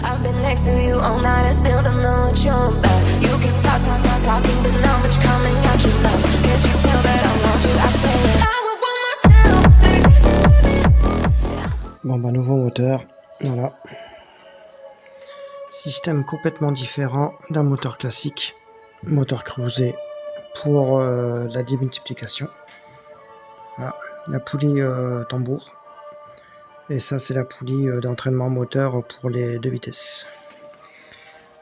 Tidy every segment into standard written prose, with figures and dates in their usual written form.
I've been next to you all night and still don't know what you're about. You keep talking, but not much coming out your mouth. Can't you tell that I want you? I say it. I would want myself, baby. Bon bah nouveau moteur, voilà. Système complètement différent d'un moteur classique, moteur cruisé pour la démultiplication. Voilà, la poulie tambour. Et ça c'est la poulie d'entraînement moteur pour les 2 vitesses.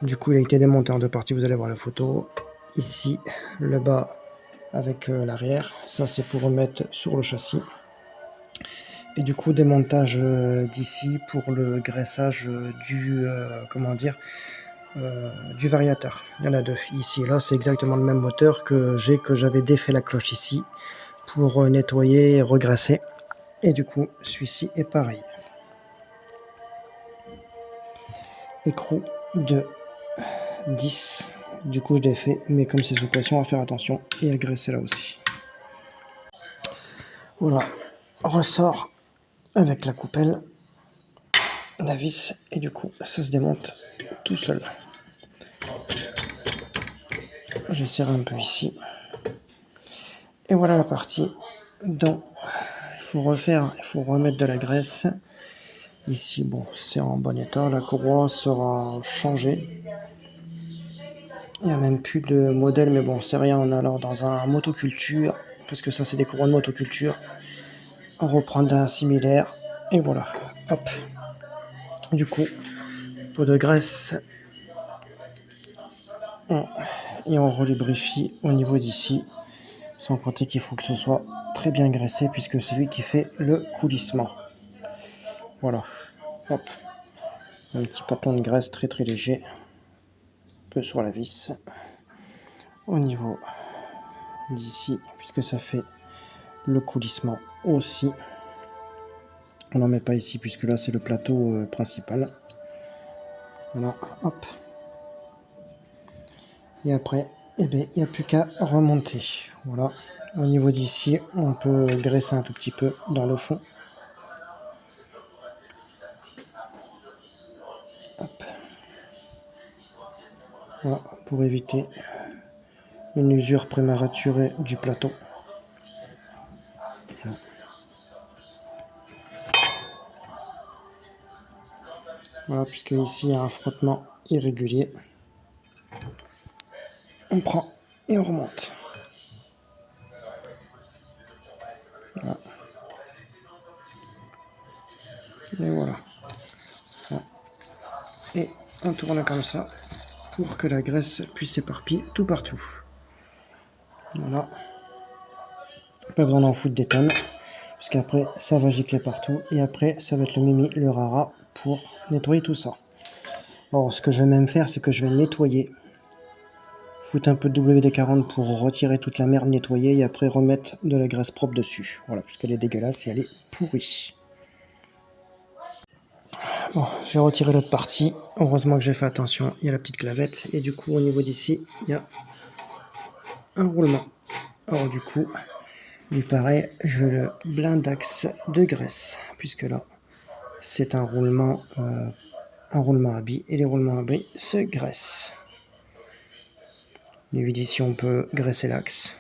Du coup il a été démonté en 2 parties, vous allez voir la photo. Ici le bas avec l'arrière, ça c'est pour remettre sur le châssis. Et du coup démontage d'ici pour le graissage du du variateur. Il y en a 2 ici et là, c'est exactement le même moteur que j'avais défait la cloche ici pour nettoyer et regraisser. Et du coup celui-ci est pareil. Écrou de 10. Du coup je défais, mais comme c'est sous pression, à faire attention et à graisser là aussi. Voilà, ressort avec la coupelle, la vis, et du coup ça se démonte tout seul. Je vais serrer un peu ici. Et voilà la partie dont il faut remettre de la graisse. Ici, bon, c'est en bon état, la courroie sera changée. Il n'y a même plus de modèle, mais bon, c'est rien, on est alors dans un motoculture, parce que ça c'est des courroies de motoculture. On reprend d'un similaire, et voilà, hop. Du coup, pot de graisse, et on relubrifie au niveau d'ici, sans compter qu'il faut que ce soit très bien graissé, puisque c'est lui qui fait le coulissement. Voilà, hop. Un petit pâton de graisse très très léger, un peu sur la vis. Au niveau d'ici, puisque ça fait le coulissement aussi. On n'en met pas ici, puisque là c'est le plateau principal. Voilà, hop. Et après, eh bien, il n'y a plus qu'à remonter. Voilà. Au niveau d'ici, on peut graisser un tout petit peu dans le fond. Hop. Voilà, pour éviter une usure prématurée du plateau. Voilà. Voilà, puisque ici il y a un frottement irrégulier. On prend et on remonte. Voilà. Et voilà. Et on tourne comme ça pour que la graisse puisse s'éparpiller tout partout. Voilà. Pas besoin d'en foutre des tonnes, parce qu'après ça va gicler partout et après ça va être le mimi, le rara pour nettoyer tout ça. Alors ce que je vais même faire, c'est que je vais nettoyer, foutre un peu de WD-40 pour retirer toute la merde nettoyée et après remettre de la graisse propre dessus. Voilà, puisqu'elle est dégueulasse et elle est pourrie. Bon, j'ai retiré l'autre partie. Heureusement que j'ai fait attention, il y a la petite clavette et du coup au niveau d'ici, il y a un roulement. Alors du coup, il paraît, je le blindaxe de graisse, puisque là, c'est un roulement à billes, et les roulements à billes se graissent. Ici, on peut graisser l'axe.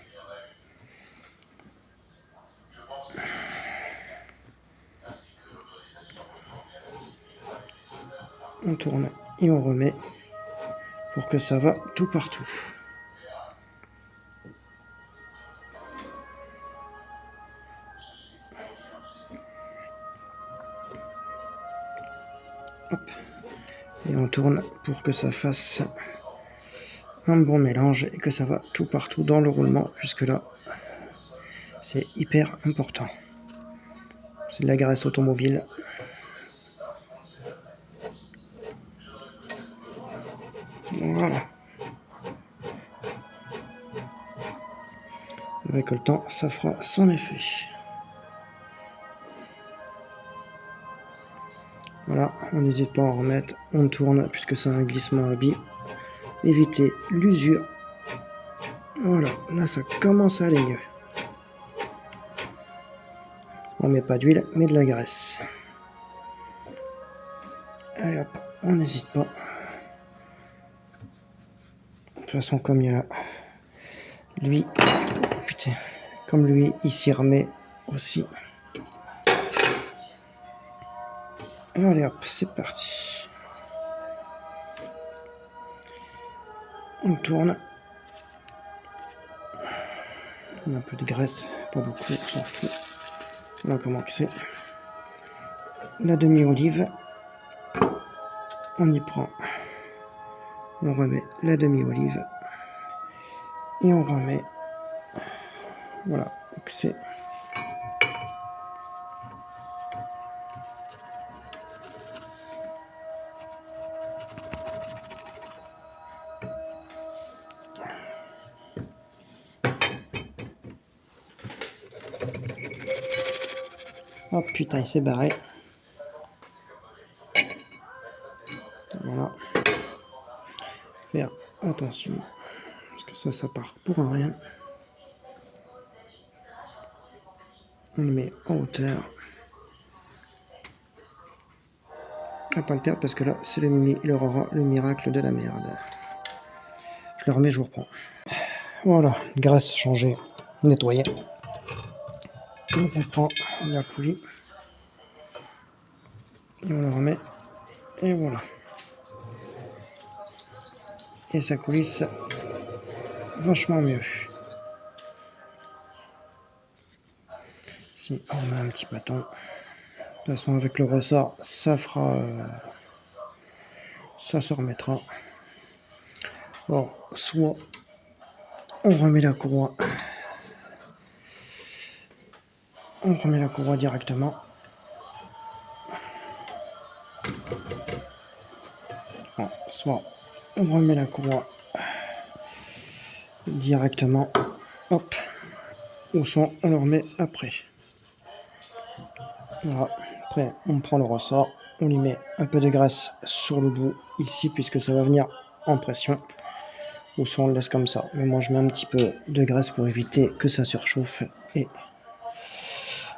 On tourne et on remet pour que ça va tout partout. Hop. Et on tourne pour que ça fasse un bon mélange et que ça va tout partout dans le roulement, puisque là, c'est hyper important. C'est de la graisse automobile. Voilà. Avec le temps, ça fera son effet. Voilà, on n'hésite pas à en remettre, on tourne puisque c'est un glissement à billes. Éviter l'usure. Voilà, là ça commence à aller mieux. On met pas d'huile, mais de la graisse. Allez hop, on n'hésite pas. De toute façon, comme il y a lui, putain, comme lui, il s'y remet aussi. Allez hop, c'est parti. On tourne. On a un peu de graisse, pas beaucoup, on s'en fout. Voilà comment que c'est. La demi-olive. On y prend. On remet la demi-olive. Et on remet. Voilà, donc c'est. Oh putain, il s'est barré. Voilà. Faire attention. Parce que ça part pour un rien. On le met en hauteur. On va pas le perdre parce que là, c'est le miracle de la merde. Je le remets, je vous reprends. Voilà, graisse changée, nettoyée. Donc on prend la poulie. Et on la remet. Et voilà. Et ça coulisse vachement mieux. Si on met un petit bâton. De toute façon, avec le ressort, ça fera. Ça se remettra. Bon, soit on remet la courroie. On remet la courroie directement. Bon, soit on remet la courroie directement. Hop. Ou soit on le remet après. Voilà. Après, on prend le ressort. On lui met un peu de graisse sur le bout ici puisque ça va venir en pression. Ou soit on le laisse comme ça. Mais moi je mets un petit peu de graisse pour éviter que ça surchauffe et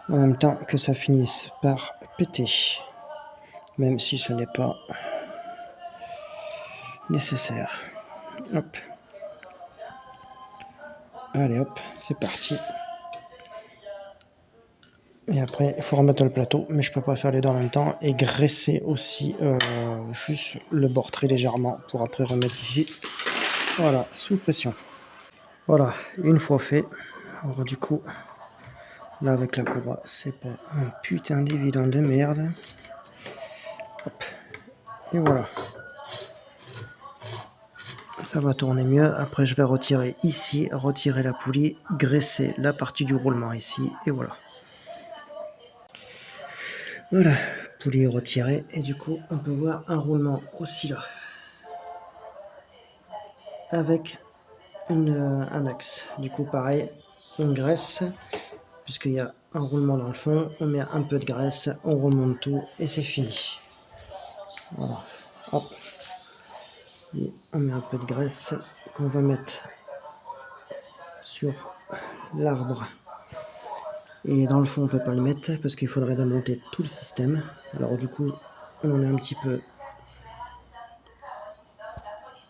en même temps que ça finisse par péter. Même si ce n'est pas nécessaire. Hop. Allez hop, c'est parti. Et après, il faut remettre le plateau, mais je peux pas faire les deux en même temps. Et graisser aussi juste le bord très légèrement pour après remettre ici. Voilà, sous pression. Voilà, une fois fait. Alors du coup, là avec la courroie, c'est pas un putain d'évident de merde. Hop. Et voilà. Ça va tourner mieux. Après, je vais retirer ici, retirer la poulie, graisser la partie du roulement ici. Et voilà. Voilà, poulie retirée. Et du coup, on peut voir un roulement aussi là. Avec un axe. Du coup, pareil, on graisse. Puisqu'il y a un roulement dans le fond. On met un peu de graisse, on remonte tout et c'est fini. Voilà. Hop. Et on met un peu de graisse qu'on va mettre sur l'arbre. Et dans le fond, on peut pas le mettre parce qu'il faudrait démonter tout le système. Alors du coup, on en met un petit peu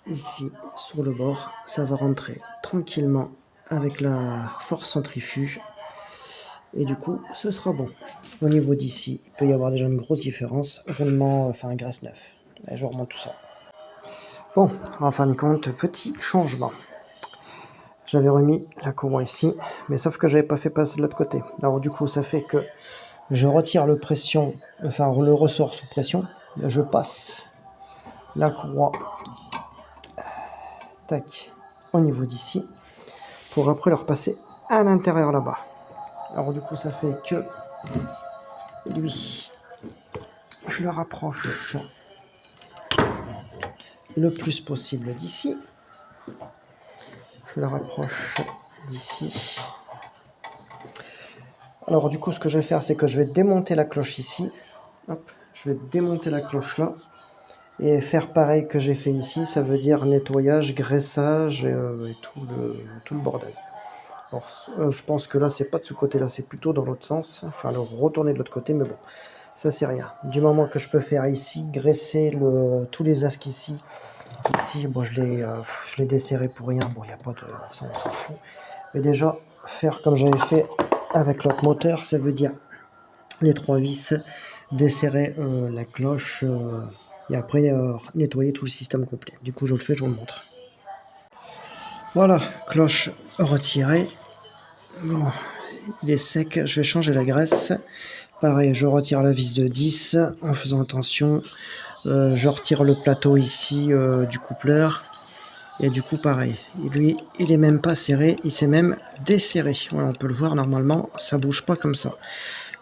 ici sur le bord. Ça va rentrer tranquillement avec la force centrifuge. Et du coup, ce sera bon. Au niveau d'ici, il peut y avoir déjà une grosse différence. Roulement, enfin graisse neuf. Et je remonte tout ça. Bon, en fin de compte, petit changement. J'avais remis la courroie ici, mais sauf que j'avais pas fait passer de l'autre côté. Alors du coup, ça fait que je retire le ressort sous pression. Je passe la courroie, tac, au niveau d'ici, pour après le repasser à l'intérieur là-bas. Alors du coup, ça fait que lui, je le rapproche le plus possible d'ici. Je le rapproche d'ici. Alors du coup, ce que je vais faire, c'est que je vais démonter la cloche ici. Hop, je vais démonter la cloche là. Et faire pareil que j'ai fait ici, ça veut dire nettoyage, graissage et tout le bordel. Alors, je pense que là, c'est pas de ce côté-là, c'est plutôt dans l'autre sens. Enfin, le retourner de l'autre côté, mais bon. ça c'est rien. Du moment que je peux faire ici, graisser tous les asques ici, bon, je l'ai desserré pour rien, bon, il n'y a pas de... on s'en fout. Mais déjà, faire comme j'avais fait avec l'autre moteur, ça veut dire les 3 vis, desserrer la cloche, et après nettoyer tout le système complet. Du coup, je le fais, je vous le montre. Voilà, cloche retirée. Bon, il est sec, je vais changer la graisse. Pareil, je retire la vis de 10 en faisant attention. Je retire le plateau ici du coupleur. Et du coup, pareil, lui, il est même pas serré, il s'est même desserré. Voilà, on peut le voir normalement, ça bouge pas comme ça.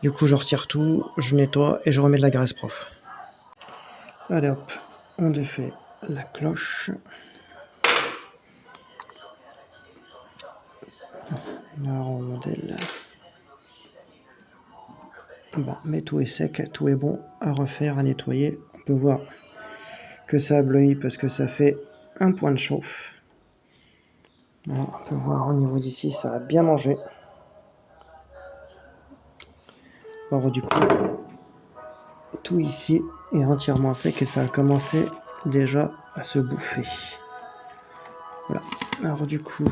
Du coup, je retire tout, je nettoie et je remets de la graisse propre. Allez hop, on défait la cloche. La rondelle. Bon, mais tout est sec, tout est bon à refaire, à nettoyer. On peut voir que ça a bleui parce que ça fait un point de chauffe. Voilà, on peut voir au niveau d'ici, ça a bien mangé. Alors du coup, tout ici est entièrement sec et ça a commencé déjà à se bouffer. Voilà. Alors du coup,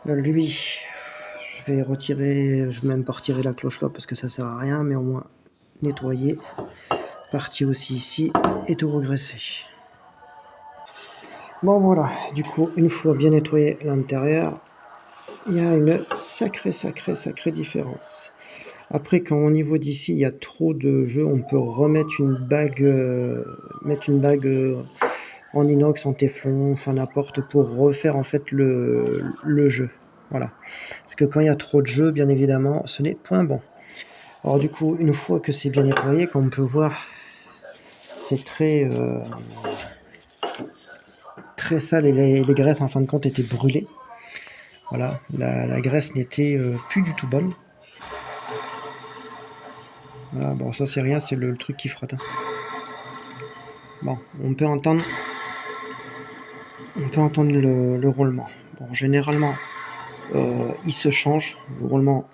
lui, je vais retirer, je vais même pas retirer la cloche là parce que ça sert à rien, mais au moins nettoyer. Partie aussi ici et tout regresser. Bon voilà, du coup, une fois bien nettoyé l'intérieur, il y a une sacrée différence. Après, quand au niveau d'ici, il y a trop de jeux, on peut remettre une bague, en inox, en téflon, enfin n'importe, pour refaire en fait le jeu. Voilà. Parce que quand il y a trop de jeux, bien évidemment, ce n'est point bon. Alors du coup, une fois que c'est bien nettoyé, comme on peut voir, c'est très sale et les graisses en fin de compte étaient brûlées. Voilà, la graisse n'était plus du tout bonne. Voilà, bon ça c'est rien, c'est le truc qui frotte. Hein. Bon, on peut entendre le roulement. Bon, généralement, il se change. Le roulement,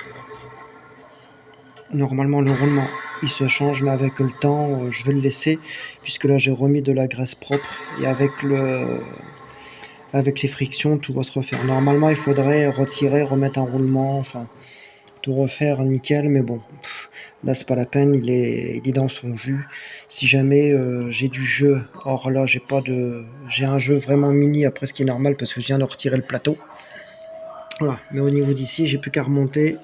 normalement le roulement il se change, mais avec le temps, je vais le laisser, puisque là j'ai remis de la graisse propre et avec les frictions, tout va se refaire. Normalement, il faudrait retirer, remettre un roulement, enfin tout refaire nickel, mais bon, là c'est pas la peine, il est dans son jus. Si jamais j'ai du jeu, or là j'ai un jeu vraiment mini après, ce qui est normal parce que je viens de retirer le plateau. Voilà, mais au niveau d'ici, j'ai plus qu'à remonter.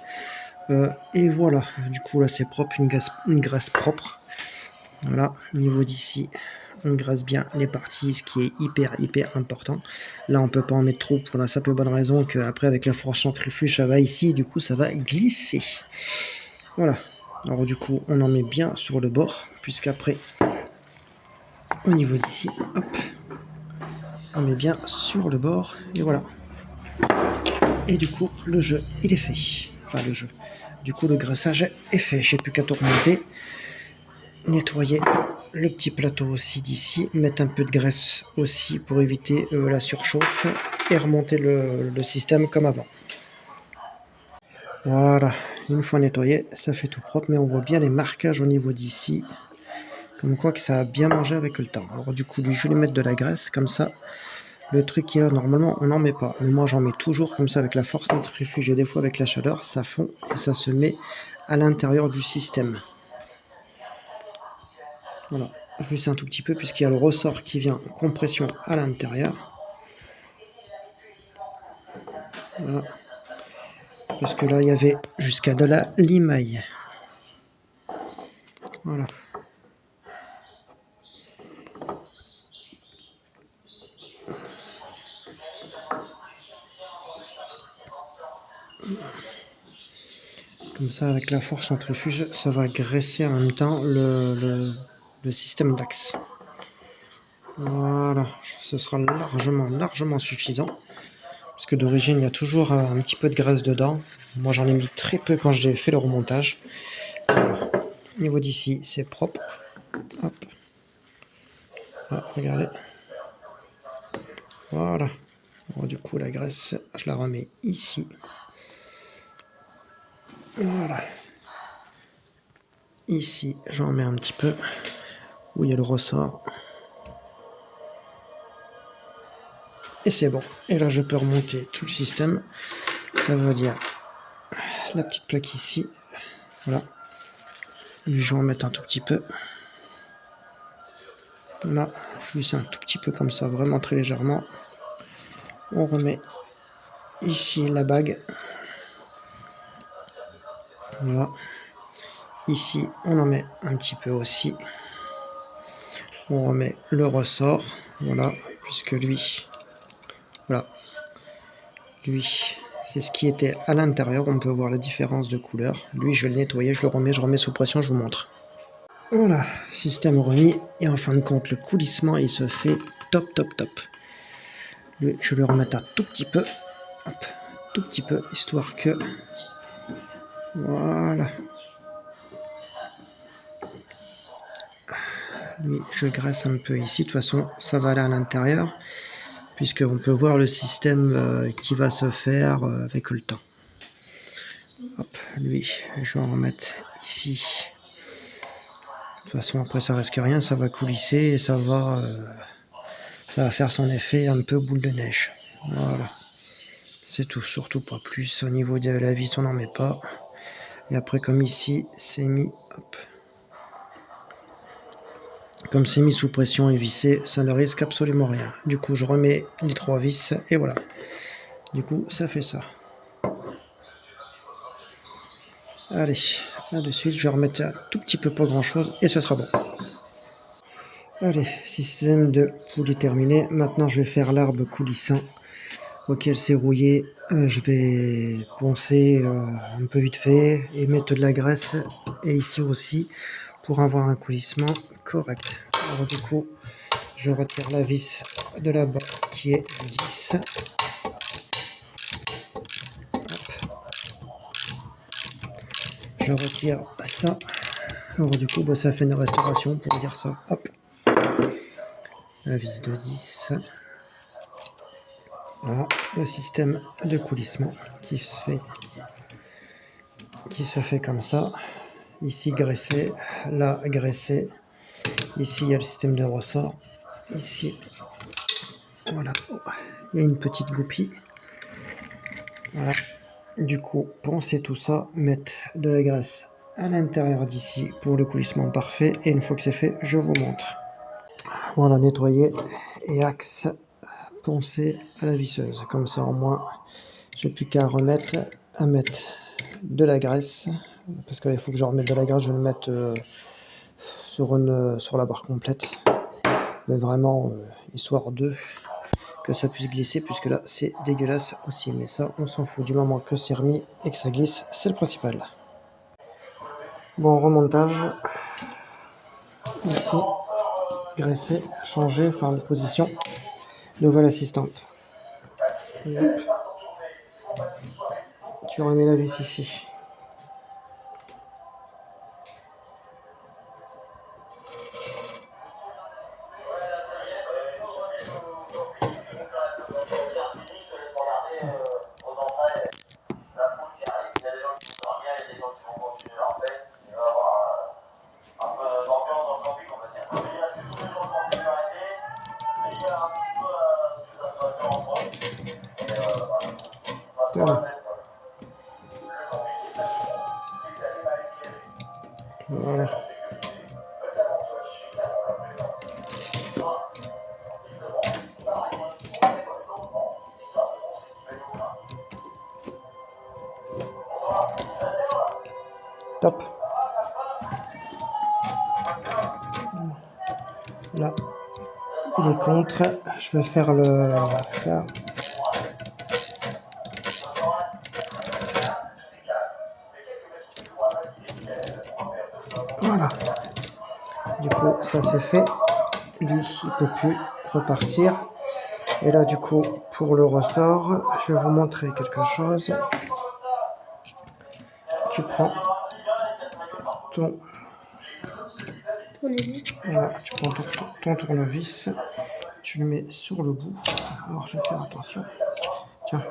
Et voilà, du coup là c'est propre, une graisse propre. Voilà, au niveau d'ici, on graisse bien les parties, ce qui est hyper important. Là on peut pas en mettre trop pour la simple bonne raison qu'après avec la force centrifuge ça va ici et du coup ça va glisser. Voilà, alors du coup on en met bien sur le bord, puisqu'après au niveau d'ici, hop, on met bien sur le bord et voilà. Et du coup le jeu il est fait, enfin le jeu. Du coup le graissage est fait, j'ai plus qu'à tout remonter, nettoyer le petit plateau aussi d'ici, mettre un peu de graisse aussi pour éviter la surchauffe et remonter le système comme avant. Voilà, une fois nettoyé, ça fait tout propre, mais on voit bien les marquages au niveau d'ici, comme quoi que ça a bien mangé avec le temps. Alors du coup, lui, je vais mettre de la graisse, comme ça, le truc qui est là, normalement, on n'en met pas, mais moi j'en mets toujours comme ça avec la force centrifuge et des fois avec la chaleur, ça fond et ça se met à l'intérieur du système. Voilà, je lui sais un tout petit peu puisqu'il y a le ressort qui vient en compression à l'intérieur. Voilà. Parce que là, il y avait jusqu'à de la limaille. Voilà. Comme ça, avec la force centrifuge, ça va graisser en même temps le système d'axe. Voilà, ce sera largement suffisant. Parce que d'origine, il y a toujours un petit peu de graisse dedans. Moi, j'en ai mis très peu quand j'ai fait le remontage. Voilà. Au niveau d'ici, c'est propre. Hop. Ah, regardez. Voilà. Bon, du coup, la graisse, je la remets ici. Voilà. Ici, j'en mets un petit peu où il y a le ressort. Et c'est bon. Et là, je peux remonter tout le système. Ça veut dire la petite plaque ici. Voilà. Lui, je vais en mettre un tout petit peu. Là, je glisse un tout petit peu comme ça, vraiment très légèrement. On remet ici la bague. Voilà. Ici, on en met un petit peu aussi. On remet le ressort. Voilà, puisque lui, voilà. Lui, c'est ce qui était à l'intérieur. On peut voir la différence de couleur. Lui, je vais le nettoyer, je remets sous pression, je vous montre. Voilà, système remis. Et en fin de compte, le coulissement, il se fait top, top, top. Lui, je vais le remettre un tout petit peu. Hop, tout petit peu, histoire que... Voilà. Lui, je graisse un peu ici. De toute façon, ça va aller à l'intérieur. Puisqu'on peut voir le système qui va se faire avec le temps. Hop, lui, je vais en remettre ici. De toute façon, après, ça risque rien, ça va coulisser et ça va faire son effet un peu boule de neige. Voilà. C'est tout, surtout pas plus. Au niveau de la vis, on n'en met pas. Et après, comme ici, c'est mis, hop. Comme c'est mis sous pression et vissé, ça ne risque absolument rien. Du coup, je remets les 3 vis et voilà. Du coup, ça fait ça. Allez, là de suite, je vais remettre un tout petit peu, pas grand chose, et ce sera bon. Allez, système de poulie terminé. Maintenant, je vais faire l'arbre coulissant auquel c'est rouillé. Je vais poncer un peu vite fait et mettre de la graisse. Et ici aussi, pour avoir un coulissement correct. Alors du coup, je retire la vis de là-bas qui est le 10. Je retire ça. Alors du coup, bah, ça fait une restauration pour dire ça. Hop. La vis de 10. Voilà, le système de coulissement qui se fait comme ça. Ici graissé, là graissé. Ici il y a le système de ressort. Ici, voilà, il y a une petite goupille. Voilà. Du coup, poncer tout ça, mettre de la graisse à l'intérieur d'ici pour le coulissement parfait. Et une fois que c'est fait, je vous montre. Voilà, nettoyer et axe poncer à la visseuse. Comme ça, au moins, j'ai plus qu'à mettre de la graisse. Parce qu'il faut que je remette de la graisse, je vais le mettre sur la barre complète. Mais vraiment, histoire que ça puisse glisser, puisque là, c'est dégueulasse aussi. Mais ça, on s'en fout. Du moment que c'est remis et que ça glisse, c'est le principal. Bon, remontage. Ici, graisser, changer, faire de position. Nouvelle assistante. Et hop. Tu remets la vis ici. Voilà. Voilà. Top. Là, il est contre. Je vais faire le quart. Voilà. Du coup, ça c'est fait. Lui, il peut plus repartir. Et là, du coup, pour le ressort, je vais vous montrer quelque chose. Tu prends ton tournevis. Voilà, tu prends ton tournevis, tu le mets sur le bout. Alors, je vais faire attention. Tiens.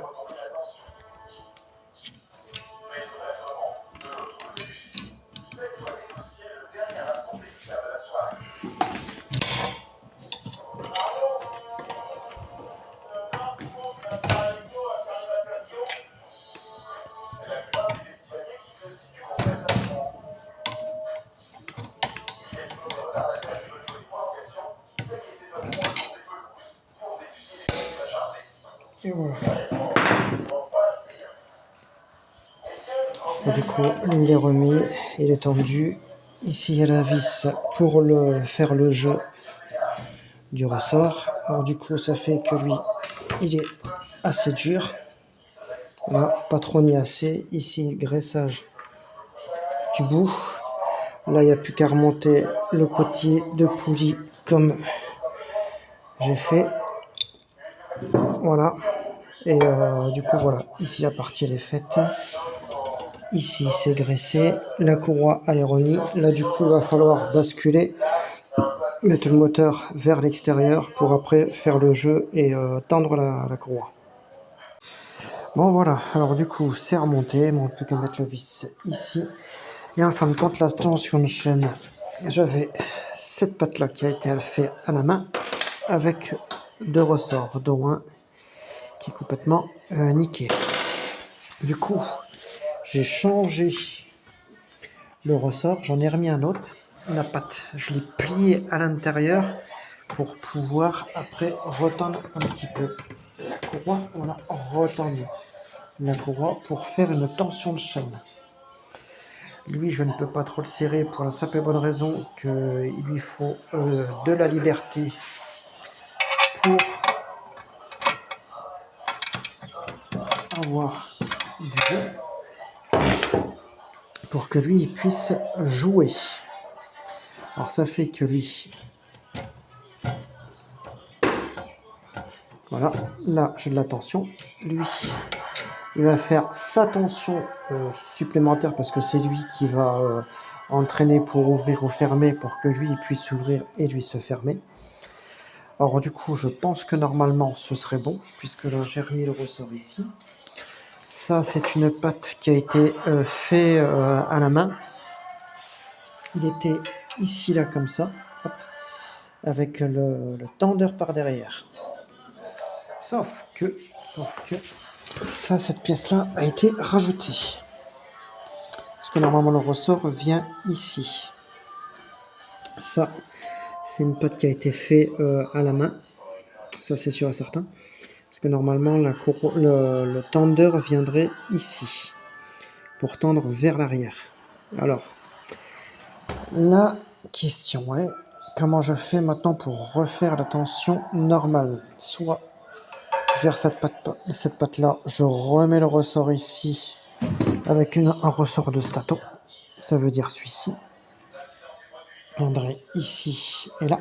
Et voilà. Et du coup, lui, il est remis, il est tendu. Ici, il y a la vis pour faire le jeu du ressort. Alors du coup, ça fait que lui, il est assez dur. Là, pas trop ni assez. Ici, graissage du bout. Là, il n'y a plus qu'à remonter le côté de poulie comme j'ai fait. Voilà. Et du coup, voilà. Ici, la partie, elle est faite. Ici, c'est graissé. La courroie, elle est remise. Là, du coup, il va falloir basculer, mettre le moteur vers l'extérieur pour après faire le jeu et tendre la courroie. Bon, voilà. Alors, du coup, c'est remonté. Il ne manque plus qu'à mettre la vis ici. Et en fin de compte, la tension de chaîne, j'avais cette patte-là qui a été faite à la main avec deux ressorts, dont un qui est complètement niqué. Du coup, j'ai changé le ressort, j'en ai remis un autre. La patte, je l'ai pliée à l'intérieur pour pouvoir après retendre un petit peu la courroie. On a retendu la courroie pour faire une tension de chaîne. Lui, je ne peux pas trop le serrer pour la simple et bonne raison qu'il lui faut de la liberté pour avoir du jeu, pour que lui il puisse jouer. Alors ça fait que lui, voilà, là j'ai de la tension. Lui, il va faire sa tension supplémentaire parce que c'est lui qui va entraîner pour ouvrir ou fermer pour que lui il puisse s'ouvrir et lui se fermer. Alors du coup, je pense que normalement ce serait bon puisque là j'ai remis le ressort ici. Ça, c'est une patte qui a été fait à la main. Il était ici, là, comme ça, hop, avec le tendeur par derrière. Sauf que, ça, cette pièce-là a été rajoutée. Parce que normalement, le ressort vient ici. Ça, c'est une patte qui a été fait à la main. Ça, c'est sûr et certain. Parce que normalement, le tendeur viendrait ici. Pour tendre vers l'arrière. Alors, la question est, comment je fais maintenant pour refaire la tension normale? Soit je gère cette patte-là, je remets le ressort ici avec un ressort de stato. Ça veut dire celui-ci. Viendrait ici et là.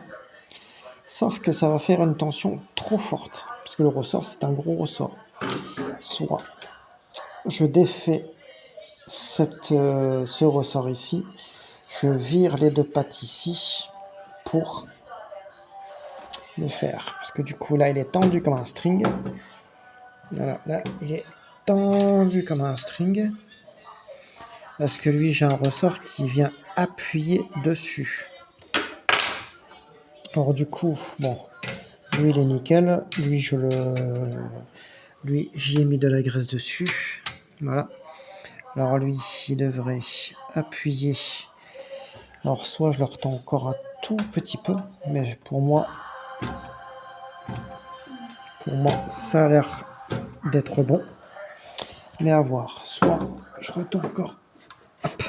Sauf que ça va faire une tension trop forte. Parce que le ressort, c'est un gros ressort. Soit je défais ce ressort ici. Je vire les deux pattes ici pour le faire. Parce que du coup, là, il est tendu comme un string. Voilà, là, il est tendu comme un string. Parce que lui, j'ai un ressort qui vient appuyer dessus. Alors du coup, bon, lui, il est nickel. Lui, j'y ai mis de la graisse dessus. Voilà. Alors lui, il devrait appuyer. Alors soit je le retends encore un tout petit peu, mais pour moi, ça a l'air d'être bon. Mais à voir. Soit je retends encore, hop,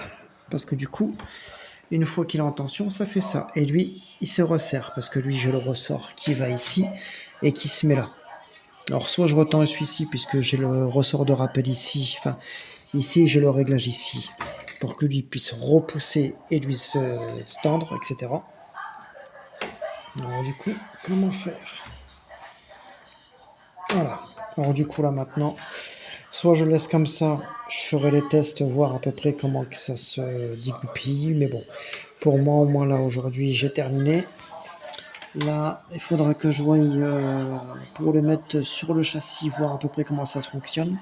parce que du coup, une fois qu'il est en tension, ça fait ça. Et lui, il se resserre, parce que lui, j'ai le ressort qui va ici et qui se met là. Alors soit je retends celui-ci, puisque j'ai le ressort de rappel ici, enfin, ici, j'ai le réglage ici, pour que lui puisse repousser et lui se tendre, etc. Alors du coup, comment faire? Voilà. Alors du coup, là maintenant, soit je laisse comme ça, je ferai les tests, voir à peu près comment que ça se dégoupille. Mais bon, pour moi, au moins là, aujourd'hui, j'ai terminé. Là, il faudra que je voie pour le mettre sur le châssis, voir à peu près comment ça fonctionne.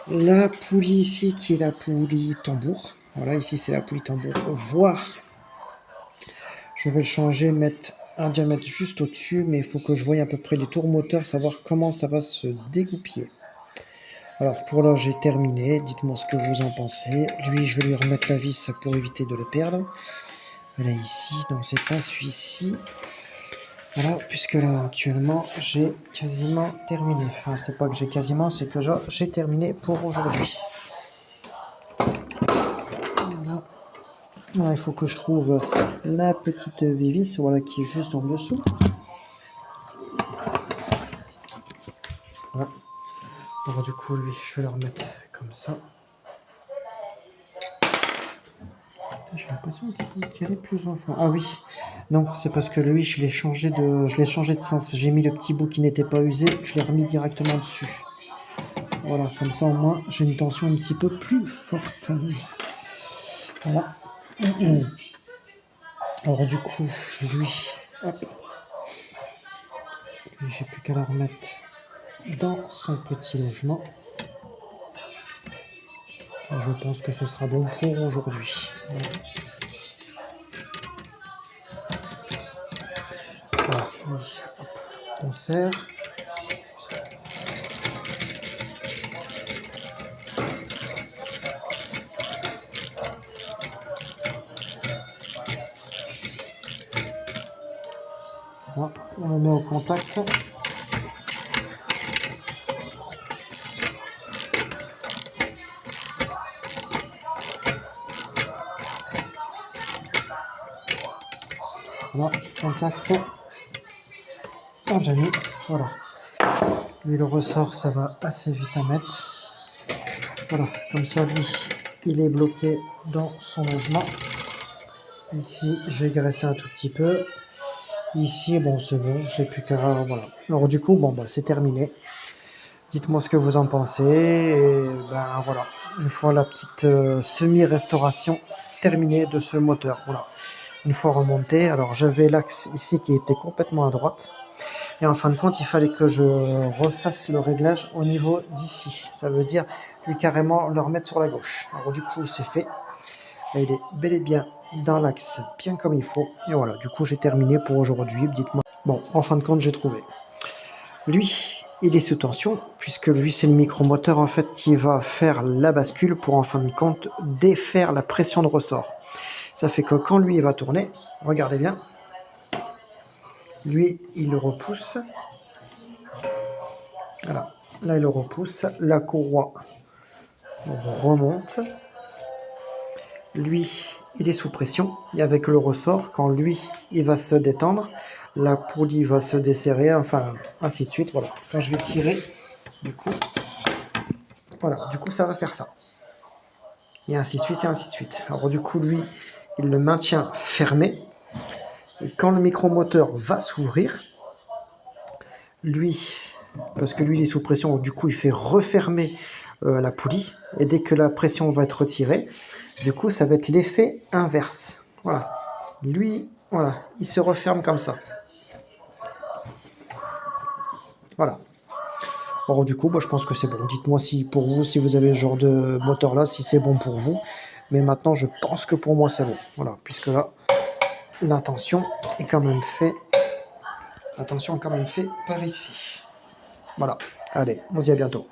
La poulie ici, qui est la poulie tambour. Voilà, ici, c'est la poulie tambour. Voir. Je vais le changer, mettre un diamètre juste au-dessus, mais il faut que je voie à peu près les tours moteurs, savoir comment ça va se dégoupiller. Alors pour là j'ai terminé, dites-moi ce que vous en pensez. Lui je vais lui remettre la vis pour éviter de le perdre. Voilà ici, donc c'est pas celui-ci. Voilà, puisque là actuellement j'ai quasiment terminé. Enfin, c'est pas que j'ai quasiment, c'est que j'ai terminé pour aujourd'hui. Voilà. Voilà, il faut que je trouve la petite vis, voilà, qui est juste en dessous. Voilà. Alors du coup, lui, je vais le remettre comme ça. J'ai l'impression qu'il peut tirer plus enfant. Ah oui, non, c'est parce que lui, je l'ai changé de sens. J'ai mis le petit bout qui n'était pas usé, je l'ai remis directement dessus. Voilà, comme ça au moins, j'ai une tension un petit peu plus forte. Voilà. Alors du coup, lui, hop, lui, j'ai plus qu'à la remettre dans son petit logement. Et je pense que ce sera bon pour aujourd'hui. Voilà. Voilà, oui, hop, on serre. Voilà, on le met au contact. Voilà, contact. On a mis, voilà. Lui, le ressort, ça va assez vite à mettre. Voilà, comme ça, lui, il est bloqué dans son logement. Ici, j'ai graissé un tout petit peu. Ici, bon, c'est bon, j'ai plus qu'à... Voilà. Alors du coup, bon, bah, c'est terminé. Dites-moi ce que vous en pensez. Et ben voilà, une fois la petite semi-restauration terminée de ce moteur. Voilà. Une fois remonté, alors j'avais l'axe ici qui était complètement à droite. Et en fin de compte, il fallait que je refasse le réglage au niveau d'ici. Ça veut dire lui carrément le remettre sur la gauche. Alors du coup, c'est fait. Et il est bel et bien dans l'axe, bien comme il faut. Et voilà, du coup, j'ai terminé pour aujourd'hui. Dites-moi. Bon, en fin de compte, j'ai trouvé. Lui, il est sous tension, puisque lui, c'est le micromoteur en fait qui va faire la bascule pour en fin de compte défaire la pression de ressort. Ça fait que quand lui, il va tourner, regardez bien, lui, il le repousse. Voilà, là, il le repousse. La courroie remonte. Lui, il est sous pression. Et avec le ressort, quand lui, il va se détendre, la poulie va se desserrer, enfin, ainsi de suite. Voilà, quand je vais tirer, du coup, voilà, du coup, ça va faire ça. Et ainsi de suite, et ainsi de suite. Alors du coup, lui, il le maintient fermé. Et quand le micromoteur va s'ouvrir, lui, parce que lui, il est sous pression, du coup, il fait refermer la poulie. Et dès que la pression va être retirée, du coup, ça va être l'effet inverse. Voilà. Lui, voilà, il se referme comme ça. Voilà. Alors du coup, bah, je pense que c'est bon. Dites-moi si pour vous, si vous avez ce genre de moteur là, si c'est bon pour vous. Mais maintenant, je pense que pour moi, c'est bon. Voilà, puisque là, l'attention est quand même fait. L'attention est quand même fait par ici. Voilà. Allez, on se dit à bientôt.